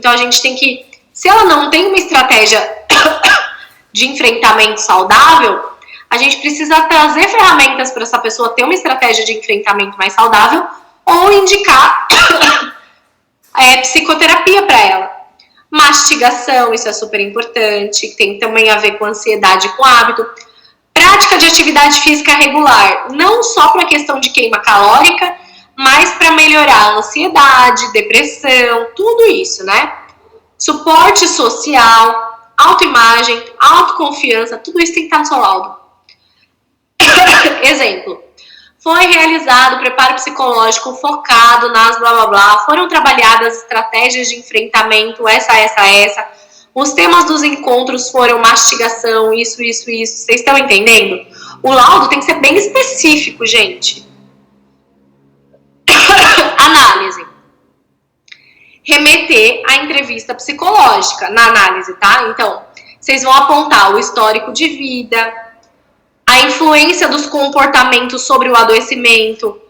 Então a gente tem que, se ela não tem uma estratégia de enfrentamento saudável, a gente precisa trazer ferramentas para essa pessoa ter uma estratégia de enfrentamento mais saudável ou indicar psicoterapia para ela. Mastigação, isso é super importante, tem também a ver com ansiedade e com hábito. Prática de atividade física regular, não só para a questão de queima calórica, mas para melhorar a ansiedade, depressão, tudo isso, né? Suporte social, autoimagem, autoconfiança, tudo isso tem que estar no seu laudo. Exemplo, foi realizado preparo psicológico focado nas blá blá blá, foram trabalhadas estratégias de enfrentamento, essa. Os temas dos encontros foram mastigação, isso. Vocês estão entendendo? O laudo tem que ser bem específico, gente. Análise. Remeter à entrevista psicológica na análise, tá? Então, vocês vão apontar o histórico de vida, a influência dos comportamentos sobre o adoecimento.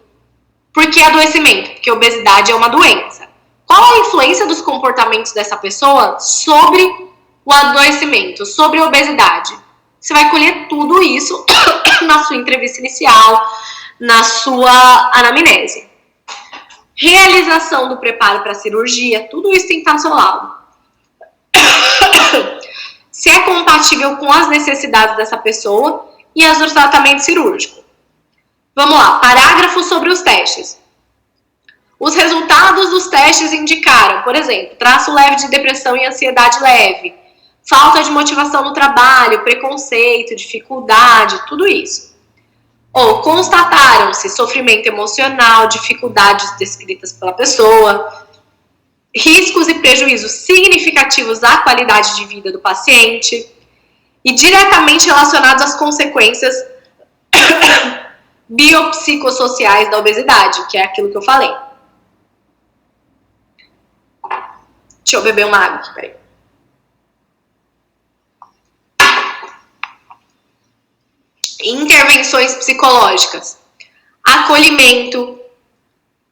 Por que adoecimento? Porque obesidade é uma doença. Qual a influência dos comportamentos dessa pessoa sobre o adoecimento, sobre a obesidade? Você vai colher tudo isso na sua entrevista inicial, na sua anamnese. Realização do preparo para a cirurgia, tudo isso tem que estar no seu laudo. Se é compatível com as necessidades dessa pessoa e as do tratamento cirúrgico. Vamos lá, parágrafo sobre os testes. Os resultados dos testes indicaram, por exemplo, traço leve de depressão e ansiedade leve, falta de motivação no trabalho, preconceito, dificuldade, tudo isso. Ou constataram-se sofrimento emocional, dificuldades descritas pela pessoa, riscos e prejuízos significativos à qualidade de vida do paciente e diretamente relacionados às consequências biopsicossociais da obesidade, que é aquilo que eu falei. Deixa eu beber uma água aqui, peraí. Intervenções psicológicas. Acolhimento.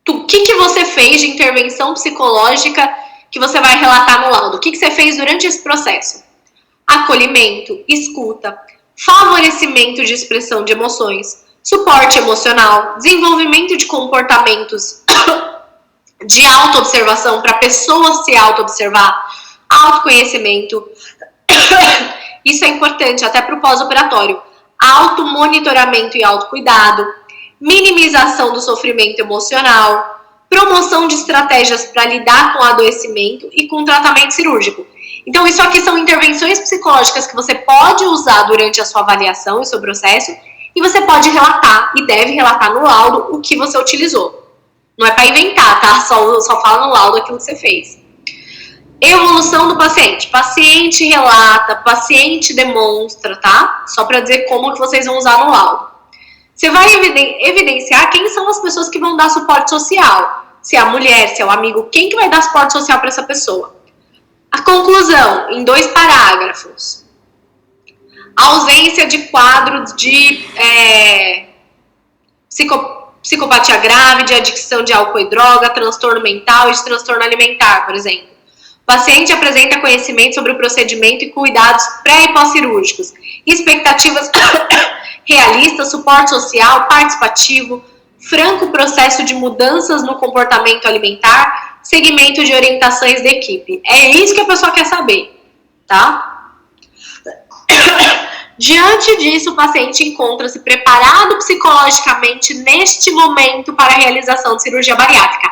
O que você fez de intervenção psicológica que você vai relatar no laudo? O que você fez durante esse processo? Acolhimento, escuta, favorecimento de expressão de emoções, suporte emocional, desenvolvimento de comportamentos de autoobservação para a pessoa se autoobservar, autoconhecimento. Isso é importante até para o pós-operatório. Automonitoramento e autocuidado, minimização do sofrimento emocional, promoção de estratégias para lidar com o adoecimento e com o tratamento cirúrgico. Então, isso aqui são intervenções psicológicas que você pode usar durante a sua avaliação e seu processo, e você pode relatar e deve relatar no laudo o que você utilizou. Não é para inventar, tá? Só fala no laudo aquilo que você fez. Evolução do paciente. Paciente relata, paciente demonstra, tá? Só para dizer como que vocês vão usar no laudo. Você vai evidenciar quem são as pessoas que vão dar suporte social. Se é a mulher, se é o amigo, quem que vai dar suporte social para essa pessoa? A conclusão, em 2 parágrafos. Ausência de quadro de psicopatia grave, de adicção de álcool e droga, transtorno mental e de transtorno alimentar, por exemplo. O paciente apresenta conhecimento sobre o procedimento e cuidados pré- e pós-cirúrgicos, expectativas realistas, suporte social, participativo, franco processo de mudanças no comportamento alimentar, segmento de orientações da equipe. É isso que a pessoa quer saber, tá? Diante disso, o paciente encontra-se preparado psicologicamente neste momento para a realização de cirurgia bariátrica.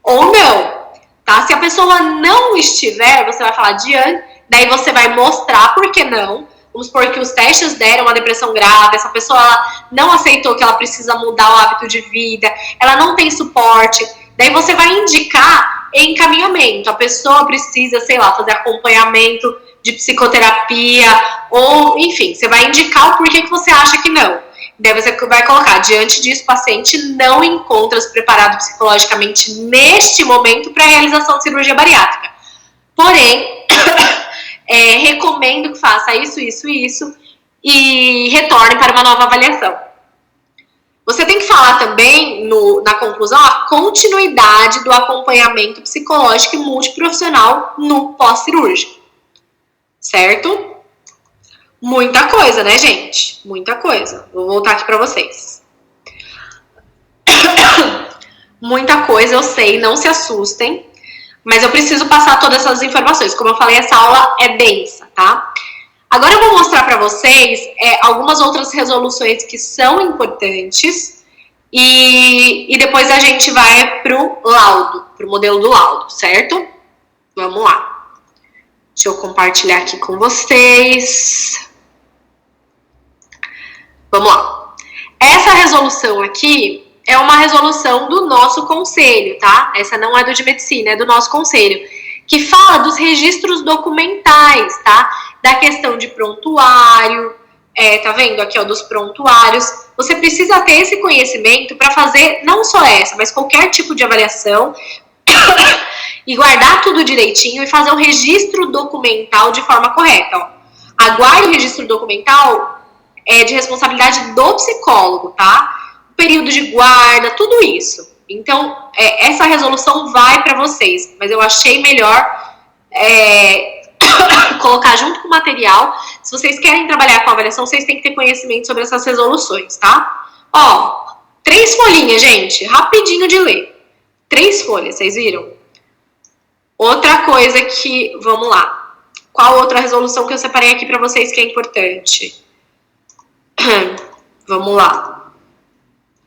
Ou não, tá? Se a pessoa não estiver, você vai falar diante, daí você vai mostrar por que não. Vamos supor que os testes deram uma depressão grave, essa pessoa ela não aceitou que ela precisa mudar o hábito de vida, ela não tem suporte. Daí você vai indicar encaminhamento. A pessoa precisa, sei lá, fazer acompanhamento de psicoterapia, ou, enfim, você vai indicar o porquê que você acha que não. Daí você vai colocar, diante disso, o paciente não encontra-se preparado psicologicamente neste momento para a realização de cirurgia bariátrica. Porém, recomendo que faça isso e retorne para uma nova avaliação. Você tem que falar também, na conclusão, a continuidade do acompanhamento psicológico e multiprofissional no pós-cirúrgico. Certo? Muita coisa, né, gente? Muita coisa. Vou voltar aqui para vocês. Muita coisa, eu sei, não se assustem. Mas eu preciso passar todas essas informações. Como eu falei, essa aula é densa, tá? Agora eu vou mostrar para vocês algumas outras resoluções que são importantes. E depois a gente vai pro laudo, pro modelo do laudo, certo? Vamos lá. Deixa eu compartilhar aqui com vocês. Vamos lá. Essa resolução aqui é uma resolução do nosso conselho, tá? Essa não é do de medicina, é do nosso conselho, que fala dos registros documentais, tá? Da questão de prontuário, tá vendo aqui, ó, dos prontuários. Você precisa ter esse conhecimento para fazer não só essa, mas qualquer tipo de avaliação e guardar tudo direitinho e fazer o registro documental de forma correta, ó. Aguarde o registro documental de responsabilidade do psicólogo, tá? Período de guarda, tudo isso. Então, essa resolução vai para vocês, mas eu achei melhor colocar junto com o material. Se vocês querem trabalhar com avaliação, vocês têm que ter conhecimento sobre essas resoluções, tá? Ó, 3 folhinhas, gente, rapidinho de ler. 3 folhas, vocês viram? Outra coisa que, vamos lá. Qual outra resolução que eu separei aqui para vocês que é importante? Vamos lá.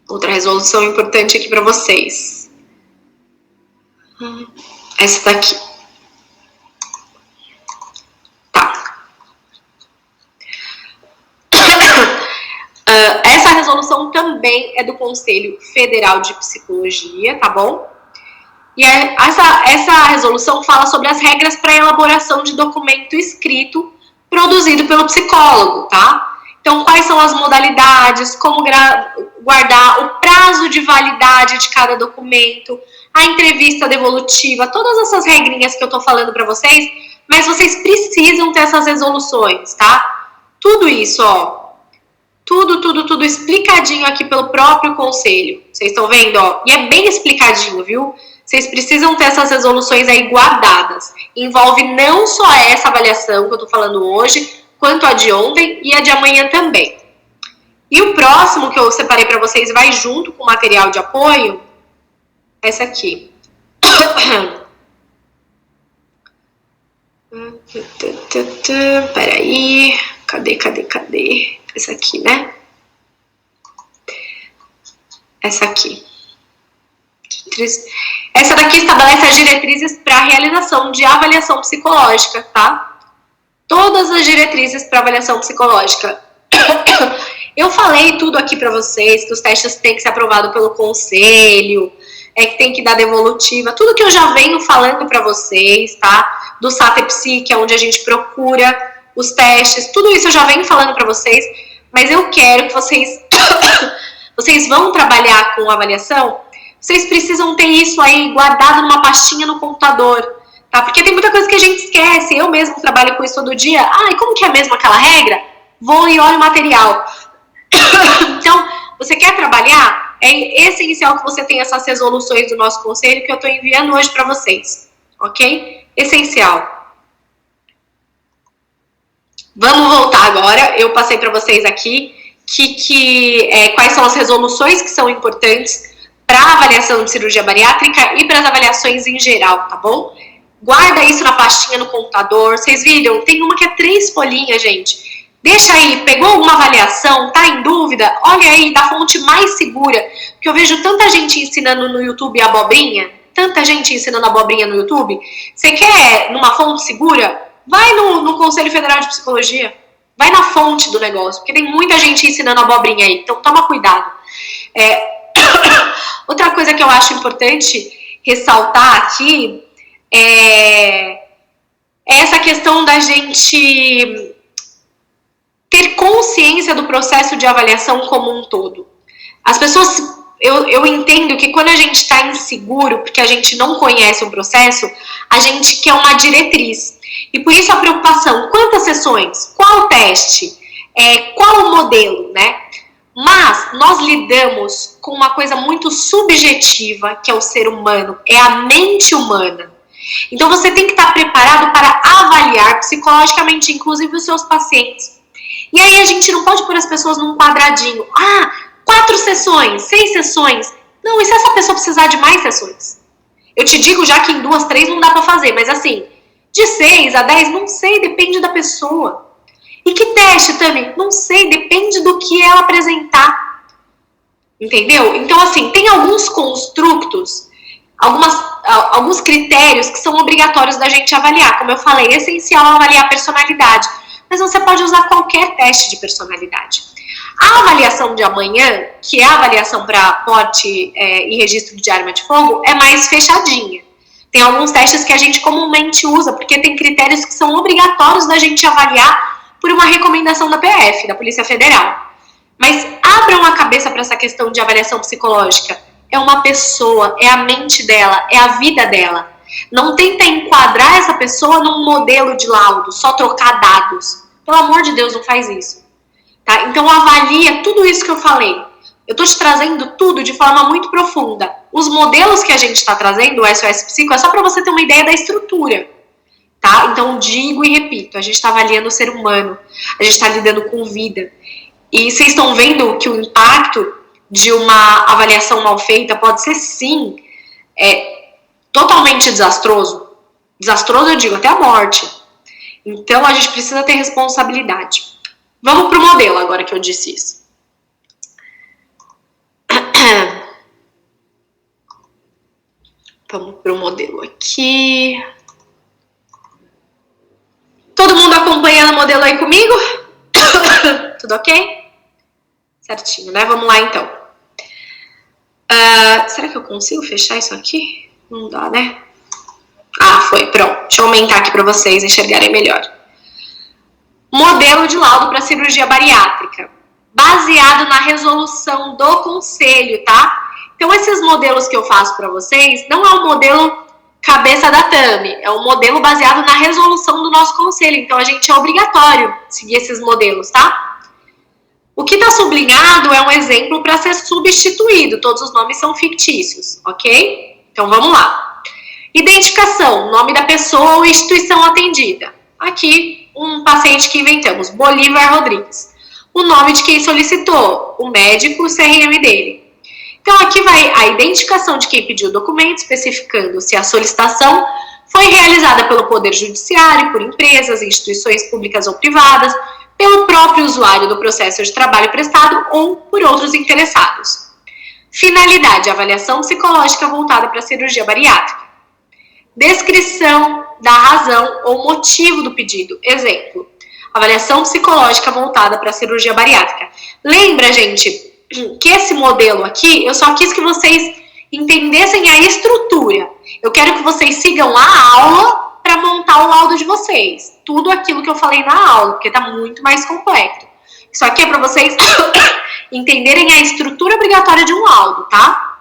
Outra resolução importante aqui para vocês. Essa daqui. Tá. Essa resolução também é do Conselho Federal de Psicologia, tá bom? E essa resolução fala sobre as regras para elaboração de documento escrito produzido pelo psicólogo, tá? Então, quais são as modalidades, como guardar o prazo de validade de cada documento, a entrevista devolutiva, todas essas regrinhas que eu tô falando para vocês, mas vocês precisam ter essas resoluções, tá? Tudo isso, ó, tudo explicadinho aqui pelo próprio conselho. Vocês estão vendo, ó? E é bem explicadinho, viu? Vocês precisam ter essas resoluções aí guardadas. Envolve não só essa avaliação que eu tô falando hoje, quanto a de ontem e a de amanhã também. E o próximo que eu separei para vocês vai junto com o material de apoio, essa aqui. Peraí, cadê? Essa aqui, né? Essa aqui. Essa daqui estabelece as diretrizes para a realização de avaliação psicológica, tá? Todas as diretrizes para avaliação psicológica. Eu falei tudo aqui para vocês, que os testes têm que ser aprovados pelo conselho, que tem que dar devolutiva, tudo que eu já venho falando para vocês, tá? Do SATEPSI, que é onde a gente procura os testes, tudo isso eu já venho falando para vocês, mas eu quero que vocês vão trabalhar com avaliação, vocês precisam ter isso aí guardado numa pastinha no computador, tá? Porque tem muita coisa que a gente esquece, eu mesmo trabalho com isso todo dia. E como que é mesmo aquela regra? Vou e olho o material. Então, você quer trabalhar? É essencial que você tenha essas resoluções do nosso conselho que eu estou enviando hoje para vocês, ok? Essencial. Vamos voltar agora. Eu passei para vocês aqui quais são as resoluções que são importantes para a avaliação de cirurgia bariátrica e para as avaliações em geral, tá bom? Guarda isso na pastinha no computador. Vocês viram? Tem uma que é 3 folhinhas, gente. Deixa aí, pegou alguma avaliação, tá em dúvida? Olha aí, da fonte mais segura. Porque eu vejo tanta gente ensinando no YouTube abobrinha. Tanta gente ensinando abobrinha no YouTube. Você quer numa fonte segura? Vai no Conselho Federal de Psicologia. Vai na fonte do negócio. Porque tem muita gente ensinando abobrinha aí. Então toma cuidado. Outra coisa que eu acho importante ressaltar aqui é essa questão da gente ter consciência do processo de avaliação como um todo. As pessoas, eu entendo que quando a gente está inseguro, porque a gente não conhece o processo, a gente quer uma diretriz. E por isso a preocupação, quantas sessões, qual teste, qual o modelo, né? Mas nós lidamos com uma coisa muito subjetiva, que é o ser humano, é a mente humana. Então você tem que estar preparado para avaliar psicologicamente, inclusive os seus pacientes. E aí a gente não pode pôr as pessoas num quadradinho. 4 sessões, 6 sessões. Não, e se essa pessoa precisar de mais sessões? Eu te digo já que em 2, 3 não dá pra fazer, mas assim, de 6 a 10, não sei, depende da pessoa. E que teste, Tami? Não sei, depende do que ela apresentar. Entendeu? Então, assim, tem alguns construtos, alguns critérios que são obrigatórios da gente avaliar. Como eu falei, é essencial avaliar a personalidade. Mas você pode usar qualquer teste de personalidade. A avaliação de amanhã, que é a avaliação para porte e registro de arma de fogo, é mais fechadinha. Tem alguns testes que a gente comumente usa, porque tem critérios que são obrigatórios da gente avaliar por uma recomendação da PF, da Polícia Federal. Mas abram a cabeça para essa questão de avaliação psicológica. É uma pessoa, é a mente dela, é a vida dela. Não tenta enquadrar essa pessoa num modelo de laudo, só trocar dados. Pelo amor de Deus, não faz isso. Tá? Então avalia tudo isso que eu falei. Eu estou te trazendo tudo de forma muito profunda. Os modelos que a gente está trazendo, o SOS Psico, é só para você ter uma ideia da estrutura. Tá? Então digo e repito, a gente está avaliando o ser humano, a gente está lidando com vida. E vocês estão vendo que o impacto de uma avaliação mal feita pode ser sim totalmente desastroso. Desastroso eu digo, até a morte. Então a gente precisa ter responsabilidade. Vamos pro modelo agora que eu disse isso. Vamos pro modelo aqui. Todo mundo acompanhando o modelo aí comigo? Tudo ok? Certinho, né? Vamos lá então. Será que eu consigo fechar isso aqui? Não dá, né? Foi, pronto. Deixa eu aumentar aqui para vocês enxergarem melhor. Modelo de laudo para cirurgia bariátrica, baseado na resolução do conselho, tá? Então, esses modelos que eu faço para vocês, não é um modelo cabeça da Tami, é um modelo baseado na resolução do nosso conselho. Então, a gente é obrigatório seguir esses modelos, tá? O que está sublinhado é um exemplo para ser substituído, todos os nomes são fictícios, ok? Então, vamos lá. Identificação, nome da pessoa ou instituição atendida. Aqui, um paciente que inventamos, Bolívar Rodrigues. O nome de quem solicitou, o médico, o CRM dele. Então, aqui vai a identificação de quem pediu o documento, especificando se a solicitação foi realizada pelo Poder Judiciário, por empresas, instituições públicas ou privadas, pelo próprio usuário do processo de trabalho prestado ou por outros interessados. Finalidade, avaliação psicológica voltada para a cirurgia bariátrica. Descrição da razão ou motivo do pedido. Exemplo, avaliação psicológica voltada para a cirurgia bariátrica. Lembra, gente, que esse modelo aqui, eu só quis que vocês entendessem a estrutura. Eu quero que vocês sigam a aula para montar o laudo de vocês. Tudo aquilo que eu falei na aula, porque tá muito mais complexo. Isso aqui é para vocês entenderem a estrutura obrigatória de um laudo, tá?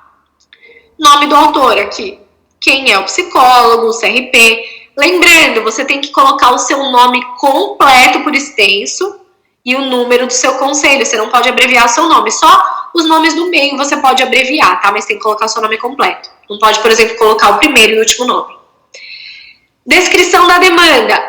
Nome do autor aqui. Quem é o psicólogo, o CRP. Lembrando, você tem que colocar o seu nome completo por extenso e o número do seu conselho. Você não pode abreviar o seu nome. Só os nomes do meio você pode abreviar, tá? Mas tem que colocar o seu nome completo. Não pode, por exemplo, colocar o primeiro e o último nome. Descrição da demanda.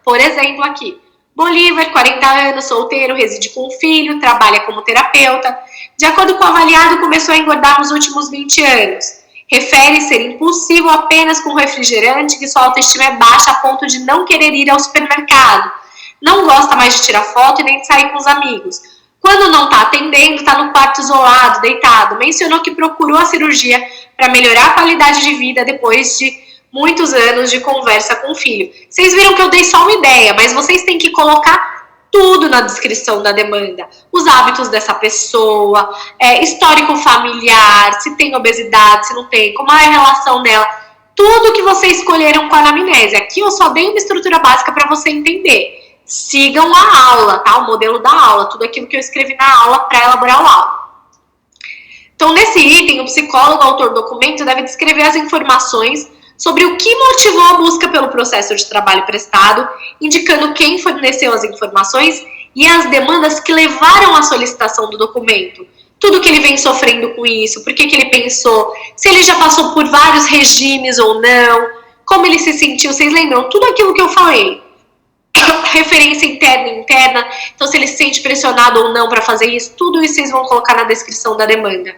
Por exemplo, aqui. Bolívar, 40 anos, solteiro, reside com um filho, trabalha como terapeuta. De acordo com o avaliado, começou a engordar nos últimos 20 anos. Refere ser impulsivo apenas com refrigerante, que sua autoestima é baixa a ponto de não querer ir ao supermercado. Não gosta mais de tirar foto e nem de sair com os amigos. Quando não está atendendo, está no quarto isolado, deitado. Mencionou que procurou a cirurgia para melhorar a qualidade de vida depois de muitos anos de conversa com o filho. Vocês viram que eu dei só uma ideia, mas vocês têm que colocar tudo na descrição da demanda. Os hábitos dessa pessoa, histórico familiar, se tem obesidade, se não tem, como é a relação dela. Tudo que vocês escolheram com a anamnese. Aqui eu só dei uma estrutura básica para você entender. Sigam a aula, tá? O modelo da aula, tudo aquilo que eu escrevi na aula para elaborar o laudo. Então, nesse item, o psicólogo, autor do documento, deve descrever as informações sobre o que motivou a busca pelo processo de trabalho prestado, indicando quem forneceu as informações e as demandas que levaram à solicitação do documento. Tudo que ele vem sofrendo com isso, por que ele pensou, se ele já passou por vários regimes ou não, como ele se sentiu, vocês lembram? Tudo aquilo que eu falei. Referência interna e interna, então se ele se sente pressionado ou não para fazer isso, tudo isso vocês vão colocar na descrição da demanda.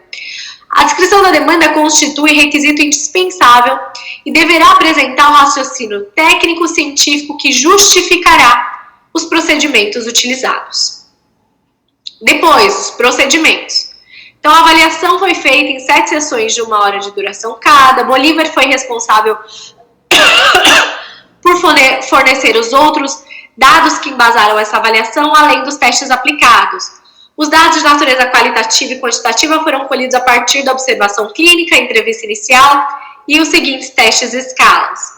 A descrição da demanda constitui requisito indispensável e deverá apresentar um raciocínio técnico-científico que justificará os procedimentos utilizados. Depois, os procedimentos. Então, a avaliação foi feita em 7 sessões de 1 hora de duração cada. Bolívar foi responsável por fornecer os outros dados que embasaram essa avaliação, além dos testes aplicados. Os dados de natureza qualitativa e quantitativa foram colhidos a partir da observação clínica, entrevista inicial e os seguintes testes e escalas.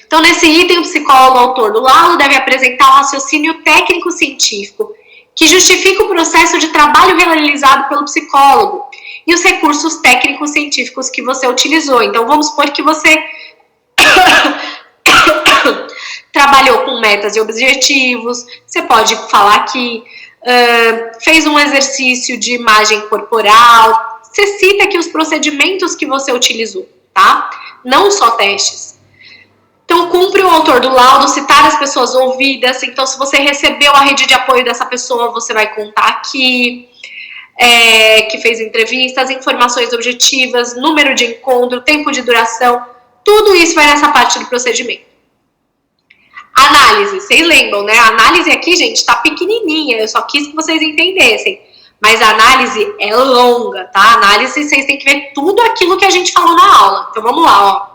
Então, nesse item, o psicólogo autor do laudo deve apresentar um raciocínio técnico-científico que justifica o processo de trabalho realizado pelo psicólogo e os recursos técnicos científicos que você utilizou. Então, vamos supor que você trabalhou com metas e objetivos, você pode falar que fez um exercício de imagem corporal, você cita aqui os procedimentos que você utilizou, tá? Não só testes. Então, cumpre o autor do laudo citar as pessoas ouvidas. Então, se você recebeu a rede de apoio dessa pessoa, você vai contar aqui, que fez entrevista, as informações objetivas, número de encontro, tempo de duração, tudo isso vai nessa parte do procedimento. Análise, vocês lembram, né? A análise aqui, gente, tá pequenininha, eu só quis que vocês entendessem. Mas a análise é longa, tá? A análise, vocês têm que ver tudo aquilo que a gente falou na aula. Então, vamos lá, ó.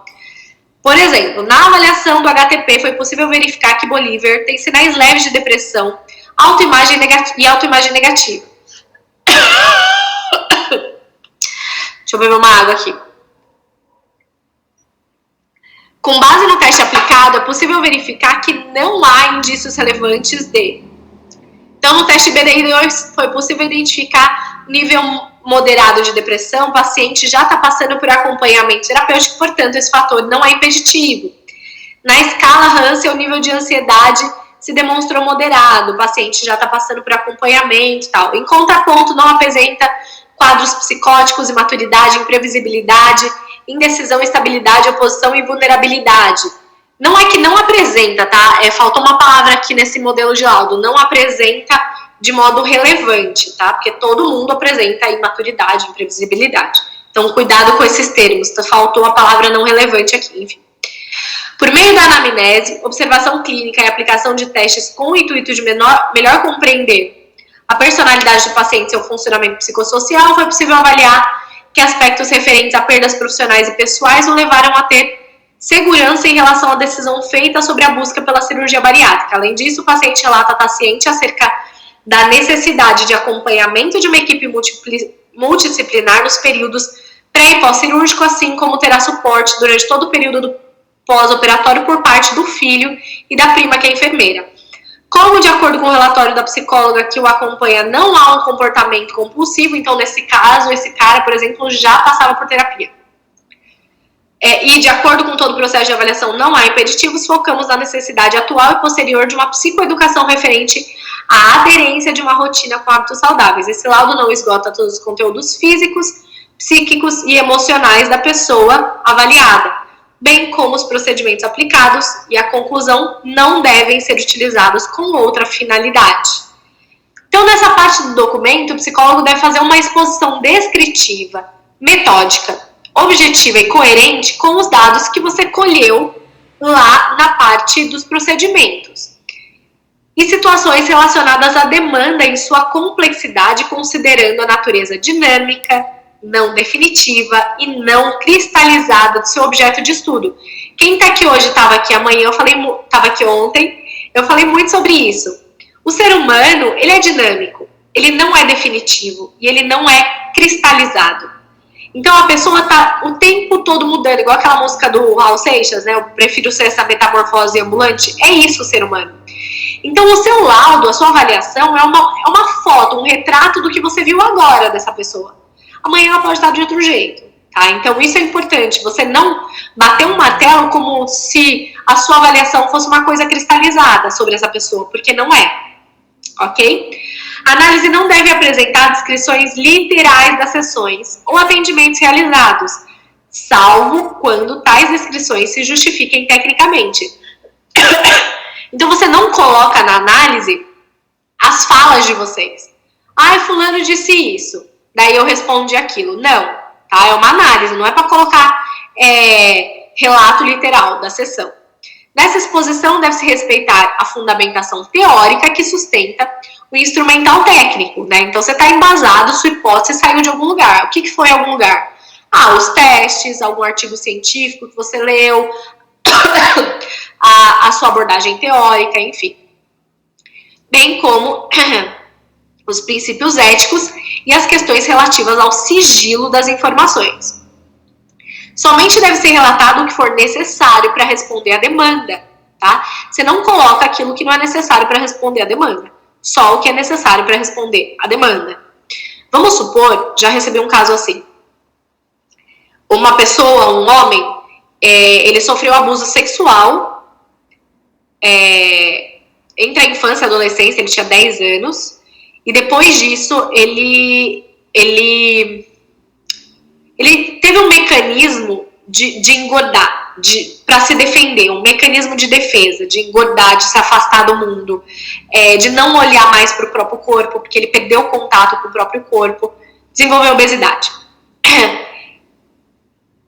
Por exemplo, na avaliação do HTP foi possível verificar que Bolívar tem sinais leves de depressão, autoimagem negativa. Deixa eu beber uma água aqui. Com base no teste aplicado, é possível verificar que não há indícios relevantes de... Então, no teste BDI-2 foi possível identificar nível moderado de depressão, o paciente já está passando por acompanhamento terapêutico, portanto, esse fator não é impeditivo. Na escala Hansen, o nível de ansiedade se demonstrou moderado, o paciente já está passando por acompanhamento e tal. Em contraponto, não apresenta quadros psicóticos, imaturidade, imprevisibilidade, indecisão, instabilidade, oposição e vulnerabilidade. Não é que não apresenta, tá? Faltou uma palavra aqui nesse modelo de laudo, não apresenta de modo relevante, tá? Porque todo mundo apresenta imaturidade, imprevisibilidade. Então, cuidado com esses termos, faltou a palavra não relevante aqui, enfim. Por meio da anamnese, observação clínica e aplicação de testes com o intuito de melhor compreender a personalidade do paciente e seu funcionamento psicossocial, foi possível avaliar que aspectos referentes a perdas profissionais e pessoais o levaram a ter segurança em relação à decisão feita sobre a busca pela cirurgia bariátrica. Além disso, o paciente relata estar ciente acerca da necessidade de acompanhamento de uma equipe multidisciplinar nos períodos pré e pós-cirúrgico, assim como terá suporte durante todo o período do pós-operatório por parte do filho e da prima, que é enfermeira. Como, de acordo com o relatório da psicóloga que o acompanha, não há um comportamento compulsivo, então, nesse caso, esse cara, por exemplo, já passava por terapia. E, de acordo com todo o processo de avaliação, não há impeditivos, focamos na necessidade atual e posterior de uma psicoeducação referente à aderência de uma rotina com hábitos saudáveis. Esse laudo não esgota todos os conteúdos físicos, psíquicos e emocionais da pessoa avaliada, bem como os procedimentos aplicados, e a conclusão não devem ser utilizados com outra finalidade. Então, nessa parte do documento, o psicólogo deve fazer uma exposição descritiva, metódica, objetiva e coerente com os dados que você colheu lá na parte dos procedimentos. E situações relacionadas à demanda em sua complexidade, considerando a natureza dinâmica, não definitiva e não cristalizada do seu objeto de estudo. Quem está aqui hoje, estava aqui amanhã, estava aqui ontem, eu falei muito sobre isso. O ser humano, ele é dinâmico, ele não é definitivo e ele não é cristalizado. Então, a pessoa está o tempo todo mudando, igual aquela música do Raul Seixas, né? Eu prefiro ser essa metamorfose ambulante. É isso o ser humano. Então, o seu laudo, a sua avaliação, é uma foto, um retrato do que você viu agora dessa pessoa. Amanhã ela pode estar de outro jeito, tá? Então, isso é importante. Você não bater um martelo como se a sua avaliação fosse uma coisa cristalizada sobre essa pessoa, porque não é. ok? A análise não deve apresentar descrições literais das sessões ou atendimentos realizados, salvo quando tais descrições se justifiquem tecnicamente. Então, você não coloca na análise as falas de vocês. Ah, fulano disse isso, daí eu respondi aquilo. Não, tá? É uma análise, não é para colocar relato literal da sessão. Nessa exposição, deve-se respeitar a fundamentação teórica que sustenta o instrumental técnico, né? Então, você está embasado, sua hipótese saiu de algum lugar. O que foi algum lugar? Ah, os testes, algum artigo científico que você leu, a sua abordagem teórica, enfim. Bem como os princípios éticos e as questões relativas ao sigilo das informações. Somente deve ser relatado o que for necessário para responder à demanda, tá? Você não coloca aquilo que não é necessário para responder à demanda, só o que é necessário para responder à demanda. Vamos supor, já recebi um caso assim. Uma pessoa, um homem, ele sofreu abuso sexual entre a infância e a adolescência, ele tinha 10 anos, e depois disso ele teve um mecanismo de engordar, para se defender, um mecanismo de defesa, de engordar, de se afastar do mundo, de não olhar mais para o próprio corpo, porque ele perdeu o contato com o próprio corpo, desenvolveu obesidade.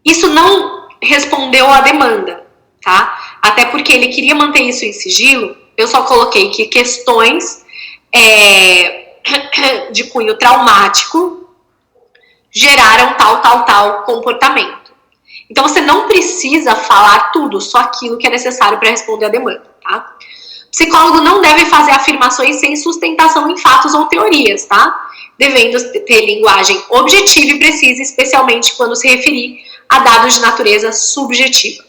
Isso não respondeu à demanda, tá? Até porque ele queria manter isso em sigilo, eu só coloquei que questões de cunho traumático geraram tal comportamento. Então, você não precisa falar tudo, só aquilo que é necessário para responder à demanda, tá? O psicólogo não deve fazer afirmações sem sustentação em fatos ou teorias, tá? Devendo ter linguagem objetiva e precisa, especialmente quando se referir a dados de natureza subjetiva.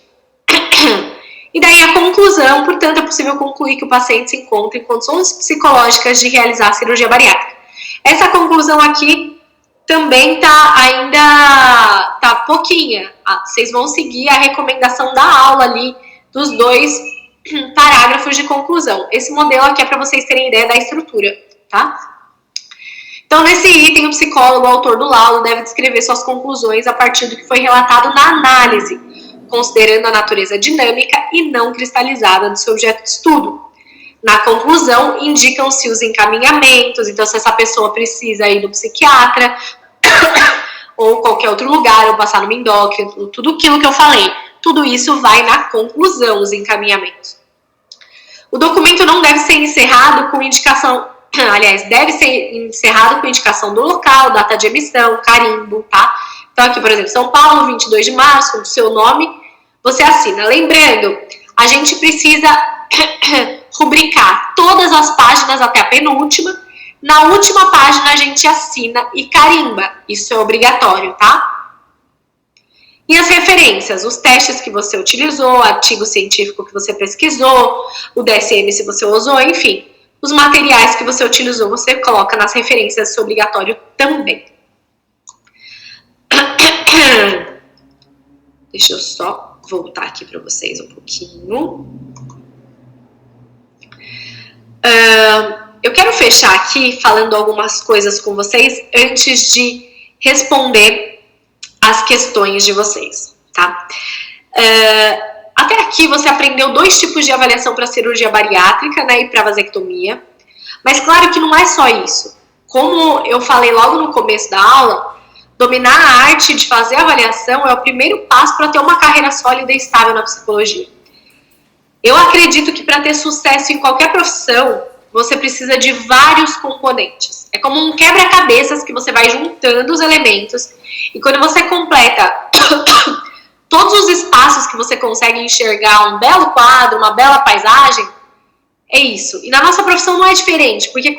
E daí a conclusão, portanto, é possível concluir que o paciente se encontra em condições psicológicas de realizar a cirurgia bariátrica. Essa conclusão aqui também tá pouquinha. Vocês vão seguir a recomendação da aula ali, dos 2 parágrafos de conclusão. Esse modelo aqui é para vocês terem ideia da estrutura, tá? Então, nesse item, o psicólogo, o autor do laudo, deve descrever suas conclusões a partir do que foi relatado na análise, considerando a natureza dinâmica e não cristalizada do seu objeto de estudo. Na conclusão, indicam-se os encaminhamentos, então se essa pessoa precisa ir do psiquiatra ou qualquer outro lugar, ou passar no endócrino, tudo aquilo que eu falei, tudo isso vai na conclusão, os encaminhamentos. O documento não deve ser encerrado com indicação, aliás, deve ser encerrado com indicação do local, data de emissão, carimbo, tá? Então aqui, por exemplo, São Paulo, 22 de março, com o seu nome, você assina. Lembrando, a gente precisa rubricar todas as páginas até a penúltima. Na última página a gente assina e carimba. Isso é obrigatório, tá? E as referências, os testes que você utilizou, artigo científico que você pesquisou, o DSM se você usou, enfim. Os materiais que você utilizou, você coloca nas referências, isso é obrigatório também. Deixa eu só voltar aqui para vocês um pouquinho. Eu quero fechar aqui falando algumas coisas com vocês antes de responder as questões de vocês, tá? Até aqui você aprendeu 2 tipos de avaliação para cirurgia bariátrica, né, e para vasectomia. Mas claro que não é só isso. Como eu falei logo no começo da aula, dominar a arte de fazer avaliação é o primeiro passo para ter uma carreira sólida e estável na psicologia. Eu acredito que para ter sucesso em qualquer profissão, você precisa de vários componentes. É como um quebra-cabeças que você vai juntando os elementos e quando você completa todos os espaços que você consegue enxergar um belo quadro, uma bela paisagem, é isso. E na nossa profissão não é diferente, porque